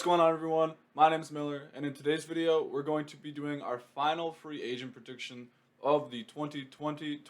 What's going on, everyone? My name is Miller, and in today's video, we're going to be doing our final free agent prediction of the 2020-2021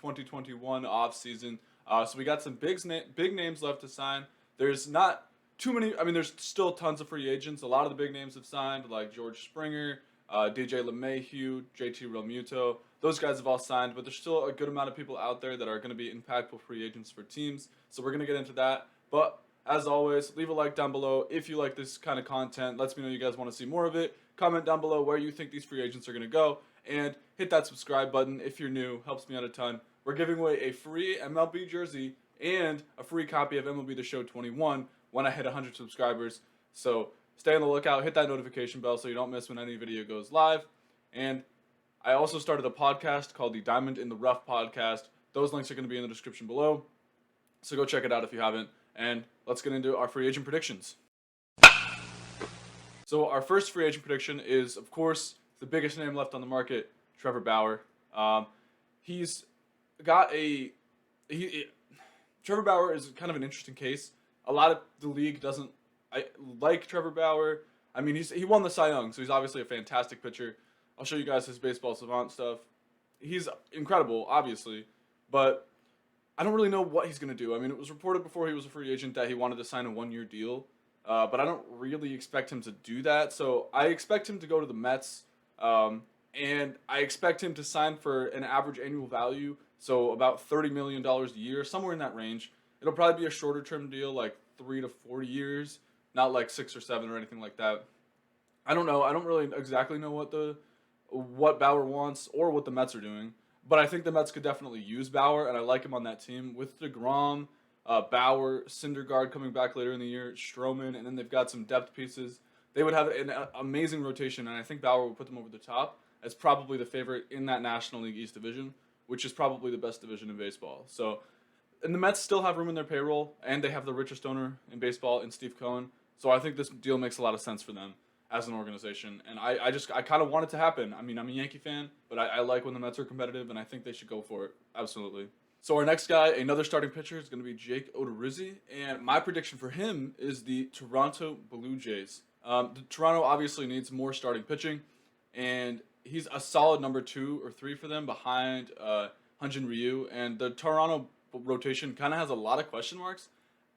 offseason. So we got some big names left to sign. There's not too many. I mean, there's still tons of free agents. A lot of the big names have signed, like George Springer, DJ LeMahieu, JT Realmuto. Those guys have all signed, but there's still a good amount of people out there that are going to be impactful free agents for teams. So we're going to get into that. But as always, leave a like down below if you like this kind of content. Lets me know you guys want to see more of it. Comment down below where you think these free agents are going to go. And hit that subscribe button if you're new. Helps me out a ton. We're giving away a free MLB jersey and a free copy of MLB The Show 21 when I hit 100 subscribers. So stay on the lookout. Hit that notification bell so you don't miss when any video goes live. And I also started a podcast called the Diamond in the Rough podcast. Those links are going to be in the description below. So go check it out if you haven't. And let's get into our free agent predictions. So our first free agent prediction is, of course, the biggest name left on the market, Trevor Bower. He's got Trevor Bower is kind of an interesting case. A lot of the league doesn't like Trevor Bauer. I mean, he won the Cy Young, so he's obviously a fantastic pitcher. I'll show you guys his baseball savant stuff. He's incredible, obviously, but I don't really know what he's going to do. I mean, it was reported before he was a free agent that he wanted to sign a one-year deal, but I don't really expect him to do that. So I expect him to go to the Mets, and I expect him to sign for an average annual value, so about $30 million a year, somewhere in that range. It'll probably be a shorter-term deal, like 3 to 4 years, not like 6 or 7 or anything like that. I don't know. I don't really exactly know what Bauer wants or what the Mets are doing. But I think the Mets could definitely use Bauer, and I like him on that team. With DeGrom, Bauer, Syndergaard coming back later in the year, Stroman, and then they've got some depth pieces. They would have an amazing rotation, and I think Bauer would put them over the top as probably the favorite in that National League East division, which is probably the best division in baseball. So, and the Mets still have room in their payroll, and they have the richest owner in baseball in Steve Cohen. So I think this deal makes a lot of sense for them as an organization, and I kind of want it to happen. I mean, I'm a Yankee fan, but I like when the Mets are competitive, and I think they should go for it. Absolutely. So our next guy, another starting pitcher, is going to be Jake Odorousi, and my prediction for him is the Toronto Blue Jays. Toronto obviously needs more starting pitching, and he's a solid number 2 or 3 for them behind Hyun-Jin Ryu, and the Toronto rotation kind of has a lot of question marks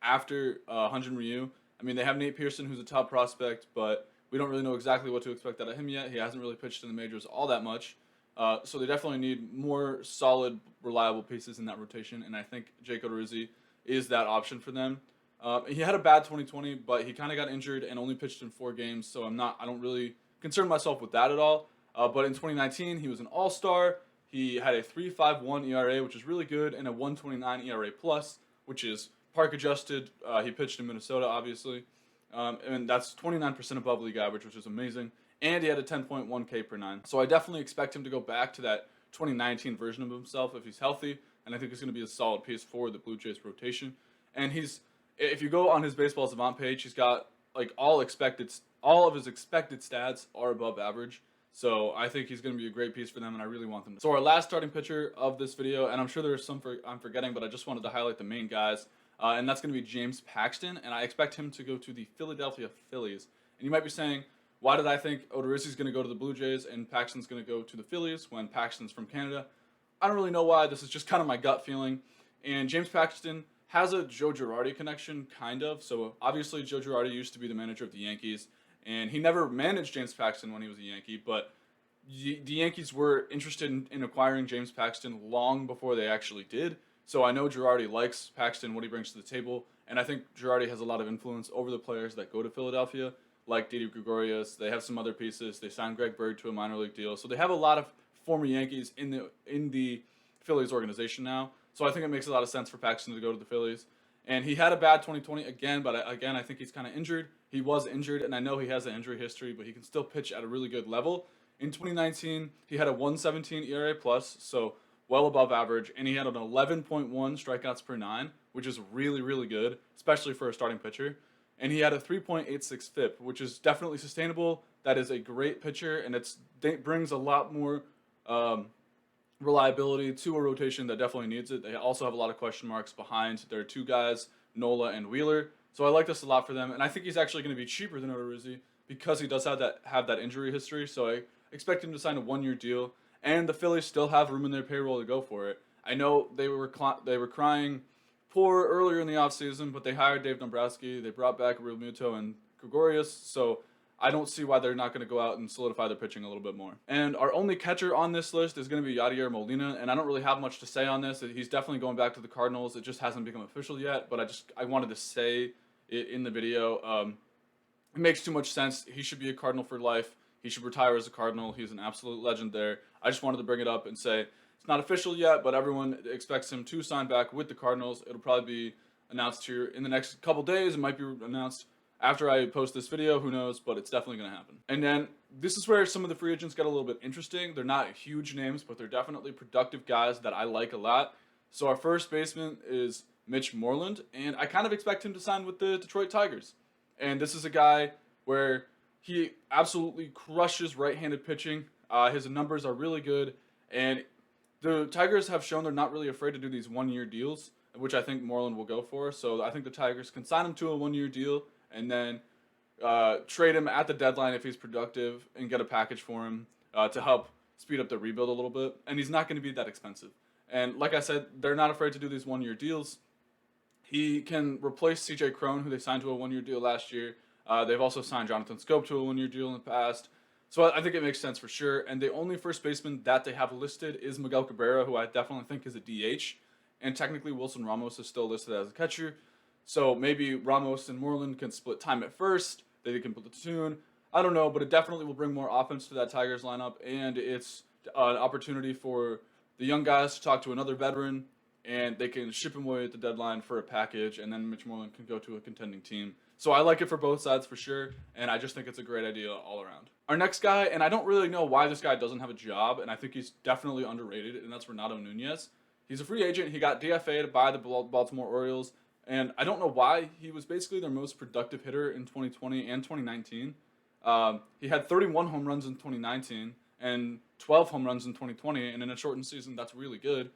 after Hyun-Jin Ryu. I mean, they have Nate Pearson, who's a top prospect, but we don't really know exactly what to expect out of him yet. He hasn't really pitched in the majors all that much. So they definitely need more solid, reliable pieces in that rotation, and I think Jake Odorousi is that option for them. He had a bad 2020, but he kind of got injured and only pitched in 4 games, so I don't really concern myself with that at all. But in 2019, he was an all-star. He had a 3.51 ERA, which is really good, and a 1.29 ERA plus, which is park adjusted. He pitched in Minnesota, obviously. And that's 29% above league average, which is amazing. And he had a 10.1 K per 9. So I definitely expect him to go back to that 2019 version of himself if he's healthy. And I think he's going to be a solid piece for the Blue Jays rotation. And if you go on his baseball savant page, he's got like all of his expected stats are above average. So I think he's going to be a great piece for them, and I really want them. So our last starting pitcher of this video, and I'm sure there's some I'm forgetting, but I just wanted to highlight the main guys. And that's going to be James Paxton, and I expect him to go to the Philadelphia Phillies. And you might be saying, why did I think Odorousi is going to go to the Blue Jays and Paxton's going to go to the Phillies when Paxton's from Canada? I don't really know why. This is just kind of my gut feeling. And James Paxton has a Joe Girardi connection, kind of. So obviously Joe Girardi used to be the manager of the Yankees, and he never managed James Paxton when he was a Yankee, but the Yankees were interested in acquiring James Paxton long before they actually did. So I know Girardi likes Paxton, what he brings to the table, and I think Girardi has a lot of influence over the players that go to Philadelphia, like Didi Gregorius. They have some other pieces. They signed Greg Bird to a minor league deal. So they have a lot of former Yankees in the Phillies organization now. So I think it makes a lot of sense for Paxton to go to the Phillies. And he had a bad 2020 again, but I think he's kind of injured. He was injured, and I know he has an injury history, but he can still pitch at a really good level. In 2019, he had a 1.17 ERA plus, so well above average, and he had an 11.1 strikeouts per 9, which is really, really good, especially for a starting pitcher. And he had a 3.86 FIP, which is definitely sustainable. That is a great pitcher, and it brings a lot more reliability to a rotation that definitely needs it. They also have a lot of question marks behind their 2 guys, Nola and Wheeler. So I like this a lot for them, and I think he's actually going to be cheaper than Odorousi. because he does have that injury history. So I expect him to sign a 1-year deal, and the Phillies still have room in their payroll to go for it. I know they were crying poor earlier in the offseason, but they hired Dave Dombrowski. They brought back Realmuto and Gregorius, so I don't see why they're not going to go out and solidify their pitching a little bit more. And our only catcher on this list is going to be Yadier Molina, and I don't really have much to say on this. He's definitely going back to the Cardinals. It just hasn't become official yet, but I wanted to say it in the video. It makes too much sense. He should be a Cardinal for life. He should retire as a Cardinal. He's an absolute legend there. I just wanted to bring it up and say it's not official yet, but everyone expects him to sign back with the Cardinals. It'll probably be announced here in the next couple days. It might be announced after I post this video, who knows, but it's definitely going to happen. And then this is where some of the free agents get a little bit interesting. They're not huge names, but they're definitely productive guys that I like a lot. So our first baseman is Mitch Moreland, and I kind of expect him to sign with the Detroit Tigers. And this is a guy where he absolutely crushes right-handed pitching. His numbers are really good, and the Tigers have shown they're not really afraid to do these 1-year deals, which I think Moreland will go for. So I think the Tigers can sign him to a 1-year deal and then trade him at the deadline if he's productive and get a package for him to help speed up the rebuild a little bit. And he's not going to be that expensive. And like I said, they're not afraid to do these 1-year deals. He can replace C.J. Cron, who they signed to a 1-year deal last year. They've also signed Jonathan Scope to a 1-year deal in the past. So I think it makes sense for sure. And the only first baseman that they have listed is Miguel Cabrera, who I definitely think is a DH. And technically Wilson Ramos is still listed as a catcher. So maybe Ramos and Moreland can split time at first. They can platoon. I don't know, but it definitely will bring more offense to that Tigers lineup. And it's an opportunity for the young guys to talk to another veteran. And they can ship him away at the deadline for a package. And then Mitch Moreland can go to a contending team. So I like it for both sides for sure. And I just think it's a great idea all around. Our next guy, and I don't really know why this guy doesn't have a job. And I think he's definitely underrated. And that's Renato Nunez. He's a free agent. He got DFA'd by the Baltimore Orioles. And I don't know why. He was basically their most productive hitter in 2020 and 2019. He had 31 home runs in 2019 and 12 home runs in 2020. And in a shortened season, that's really good.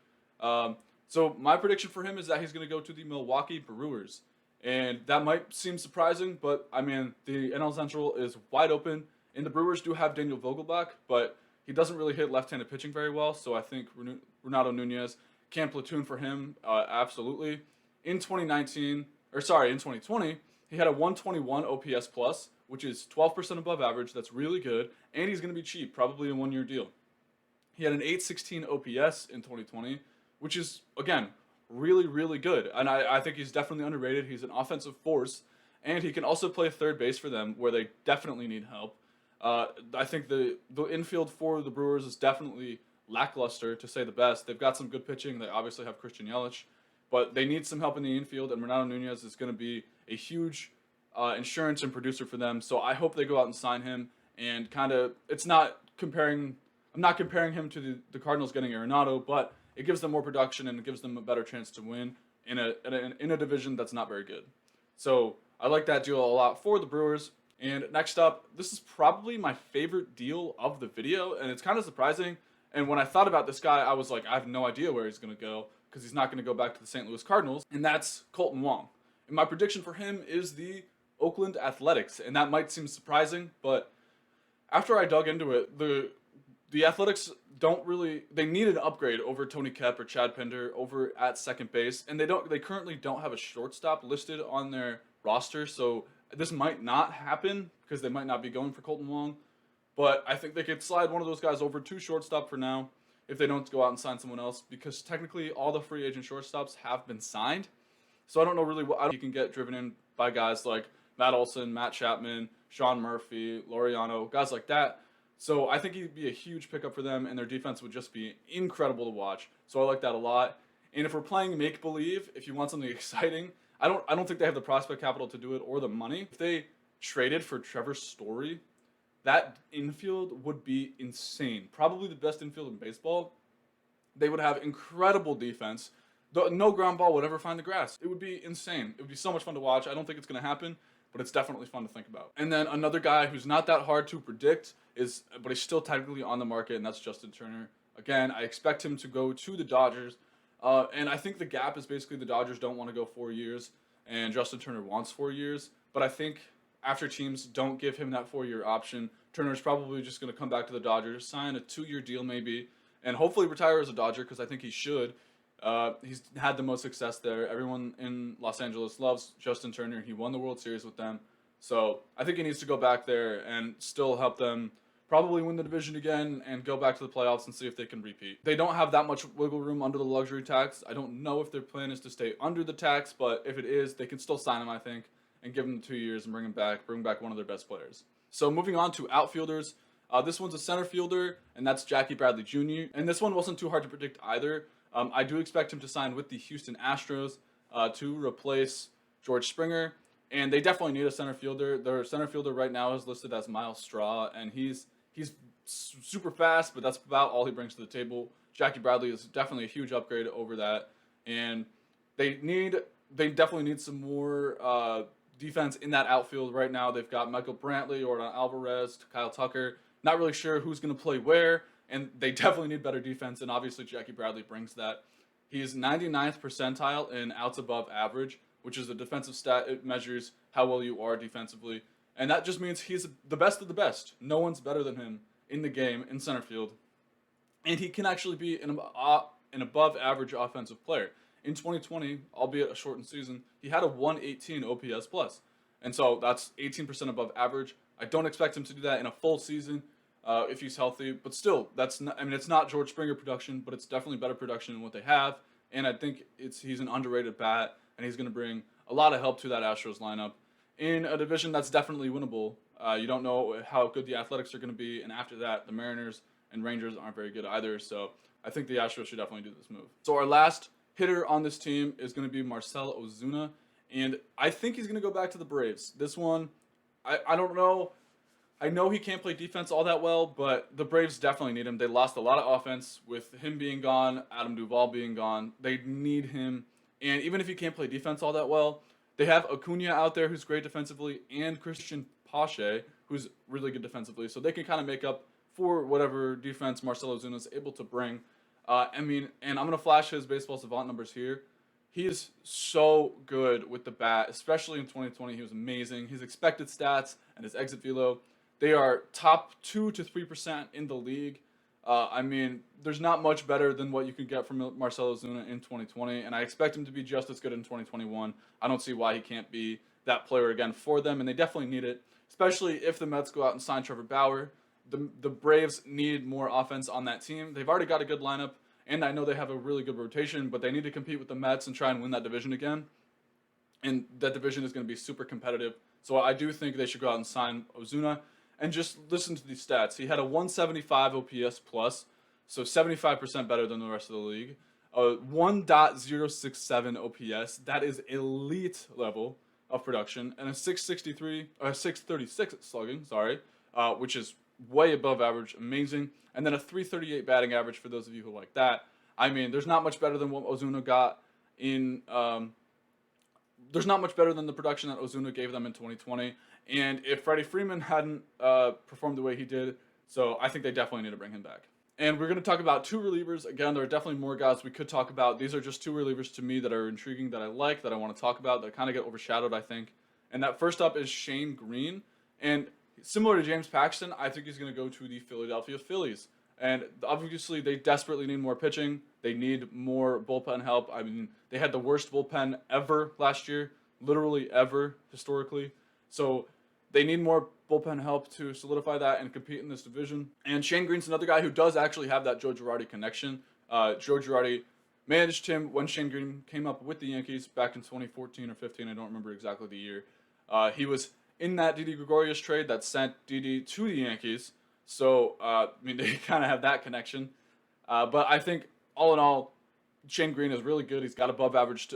So my prediction for him is that he's going to go to the Milwaukee Brewers. And that might seem surprising, but I mean, the NL Central is wide open. And the Brewers do have Daniel Vogelbach, but he doesn't really hit left-handed pitching very well. So I think Renato Nunez can platoon for him absolutely. In 2020, he had a 121 OPS plus, which is 12% above average. That's really good, and he's going to be cheap, probably a 1-year deal. He had an 816 OPS in 2020, which is, again, really, really good. And I think he's definitely underrated. He's an offensive force, and he can also play third base for them, where they definitely need help. I think the infield for the Brewers is definitely lackluster, to say the best. They've got some good pitching. They obviously have Christian Yelich. But they need some help in the infield, and Renato Nunez is going to be a huge insurance and producer for them. So I hope they go out and sign him. And I'm not comparing him to the Cardinals getting Arenado, but it gives them more production and it gives them a better chance to win in a division that's not very good. So I like that deal a lot for the Brewers. And next up, this is probably my favorite deal of the video, and it's kind of surprising. And when I thought about this guy, I was like, I have no idea where he's going to go, because he's not going to go back to the St. Louis Cardinals, and that's Colton Wong. And my prediction for him is the Oakland Athletics, and that might seem surprising, but after I dug into it, the Athletics they need an upgrade over Tony Kemp or Chad Pinder over at second base, and they currently don't have a shortstop listed on their roster, so this might not happen because they might not be going for Colton Wong, but I think they could slide one of those guys over to shortstop for now, if they don't go out and sign someone else, because technically all the free agent shortstops have been signed. So I don't know really what he can get driven in by guys like Matt Olson, Matt Chapman, Sean Murphy, Laureano, guys like that. So I think he'd be a huge pickup for them, and their defense would just be incredible to watch. So I like that a lot. And if we're playing make-believe, if you want something exciting, I don't think they have the prospect capital to do it or the money. If they traded for Trevor Story, that infield would be insane. Probably the best infield in baseball. They would have incredible defense. No ground ball would ever find the grass. It would be insane. It would be so much fun to watch. I don't think it's going to happen, but it's definitely fun to think about. And then another guy who's not that hard to predict but he's still technically on the market, and that's Justin Turner. Again, I expect him to go to the Dodgers. And I think the gap is basically the Dodgers don't want to go 4 years, and Justin Turner wants 4 years. But I think after teams don't give him that 4-year option, Turner's probably just going to come back to the Dodgers, sign a 2-year deal maybe, and hopefully retire as a Dodger because I think he should. He's had the most success there. Everyone in Los Angeles loves Justin Turner. He won the World Series with them. So I think he needs to go back there and still help them probably win the division again and go back to the playoffs and see if they can repeat. They don't have that much wiggle room under the luxury tax. I don't know if their plan is to stay under the tax, but if it is, they can still sign him, I think, and give him 2 years and bring back one of their best players. So moving on to outfielders. This one's a center fielder, and that's Jackie Bradley Jr. And this one wasn't too hard to predict either. I do expect him to sign with the Houston Astros to replace George Springer. And they definitely need a center fielder. Their center fielder right now is listed as Miles Straw, and he's super fast, but that's about all he brings to the table. Jackie Bradley is definitely a huge upgrade over that, and they definitely need some more defense in that outfield right now. They've got Michael Brantley, Jordan Alvarez, Kyle Tucker. Not really sure who's going to play where, and they definitely need better defense, and obviously Jackie Bradley brings that. He is 99th percentile in outs above average, which is a defensive stat. It measures how well you are defensively. And that just means he's the best of the best. No one's better than him in the game in center field. And he can actually be an above average offensive player. In 2020, albeit a shortened season, he had a 118 OPS plus. And so that's 18% above average. I don't expect him to do that in a full season if he's healthy. But still, it's not George Springer production, but it's definitely better production than what they have. And I think he's an underrated bat, and he's going to bring a lot of help to that Astros lineup in a division that's definitely winnable. You don't know how good the Athletics are going to be, and after that, the Mariners and Rangers aren't very good either. So I think the Astros should definitely do this move. So our last hitter on this team is going to be Marcelo Ozuna, and I think he's going to go back to the Braves. This one, I don't know. I know he can't play defense all that well, but the Braves definitely need him. They lost a lot of offense with him being gone, Adam Duvall being gone. They need him, and even if he can't play defense all that well, they have Acuna out there who's great defensively, and Christian Pache, who's really good defensively. So they can kind of make up for whatever defense Marcelo Ozuna is able to bring. And I'm going to flash his baseball savant numbers here. He is so good with the bat, especially in 2020. He was amazing. His expected stats and his exit velo, they are top 2 to 3% in the league. There's not much better than what you can get from Marcelo Ozuna in 2020, and I expect him to be just as good in 2021. I don't see why he can't be that player again for them, and they definitely need it, especially if the Mets go out and sign Trevor Bauer. The Braves need more offense on that team. They've already got a good lineup, and I know they have a really good rotation, but they need to compete with the Mets and try and win that division again, and that division is going to be super competitive. So I do think they should go out and sign Ozuna. And just listen to these stats. He had a 175 OPS plus, so 75% better than the rest of the league. 1.067 OPS, that is elite level of production, and a 636 slugging, which is way above average, amazing. And then a 338 batting average for those of you who like that. There's not much better than what Ozuna got in. There's not much better than the production that Ozuna gave them in 2020. And if Freddie Freeman hadn't performed the way he did, so I think they definitely need to bring him back. And we're going to talk about 2 relievers. Again, there are definitely more guys we could talk about. These are just 2 relievers to me that are intriguing, that I like, that I want to talk about, that kind of get overshadowed, I think. And that first up is Shane Green. And similar to James Paxton, I think he's going to go to the Philadelphia Phillies. And obviously, they desperately need more pitching. They need more bullpen help. They had the worst bullpen ever last year, literally ever, historically. So they need more bullpen help to solidify that and compete in this division. And Shane Green's another guy who does actually have that Joe Girardi connection. Joe Girardi managed him when Shane Green came up with the Yankees back in 2014 or 15. I don't remember exactly the year. He was in that Didi Gregorius trade that sent Didi to the Yankees. So, they kind of have that connection. But I think, all in all, Shane Green is really good. He's got above average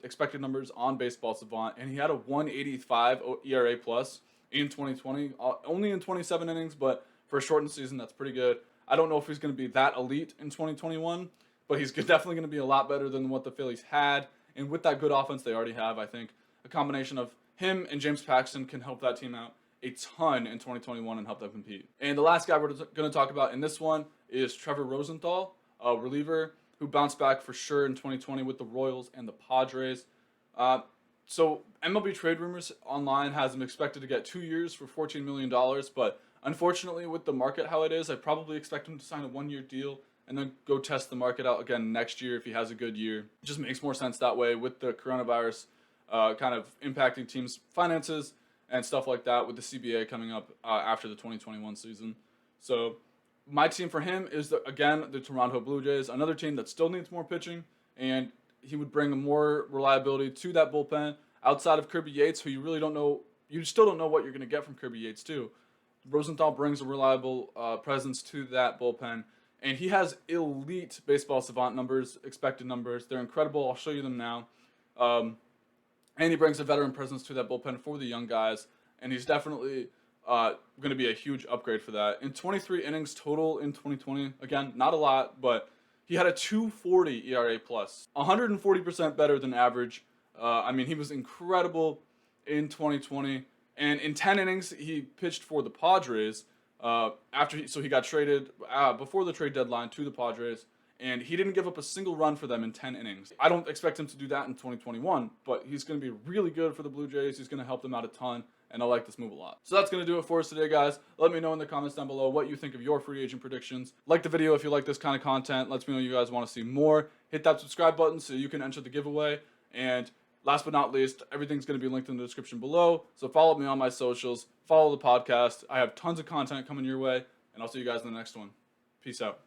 expected numbers on Baseball Savant, and he had a 185 ERA plus in 2020, only in 27 innings, but for a shortened season, that's pretty good. I don't know if he's going to be that elite in 2021, but he's definitely going to be a lot better than what the Phillies had. And with that good offense they already have, I think a combination of him and James Paxton can help that team out a ton in 2021 and help them compete. And the last guy we're going to talk about in this one is Trevor Rosenthal, a reliever who bounced back for sure in 2020 with the Royals and the Padres. So MLB Trade Rumors online has him expected to get 2 years for $14 million, but unfortunately with the market how it is, I probably expect him to sign a 1-year deal and then go test the market out again next year if he has a good year. It just makes more sense that way with the coronavirus kind of impacting teams' finances and stuff like that with the CBA coming up after the 2021 season. So my team for him is, again, the Toronto Blue Jays, another team that still needs more pitching, and he would bring more reliability to that bullpen outside of Kirby Yates, who you still don't know what you're going to get from Kirby Yates too. Rosenthal brings a reliable presence to that bullpen, and he has elite baseball savant numbers, expected numbers. They're incredible. I'll show you them now. And he brings a veteran presence to that bullpen for the young guys, and he's definitely going to be a huge upgrade for that. In 23 innings total in 2020, again, not a lot, but he had a 2.40 ERA plus, 140% better than average. He was incredible in 2020, and in 10 innings he pitched for the Padres. He got traded before the trade deadline to the Padres, and he didn't give up a single run for them in 10 innings. I don't expect him to do that in 2021, but he's going to be really good for the Blue Jays. He's going to help them out a ton, and I like this move a lot. So that's going to do it for us today, guys. Let me know in the comments down below what you think of your free agent predictions. Like the video if you like this kind of content. Let me know you guys want to see more. Hit that subscribe button so you can enter the giveaway. And last but not least, everything's going to be linked in the description below. So follow me on my socials. Follow the podcast. I have tons of content coming your way, and I'll see you guys in the next one. Peace out.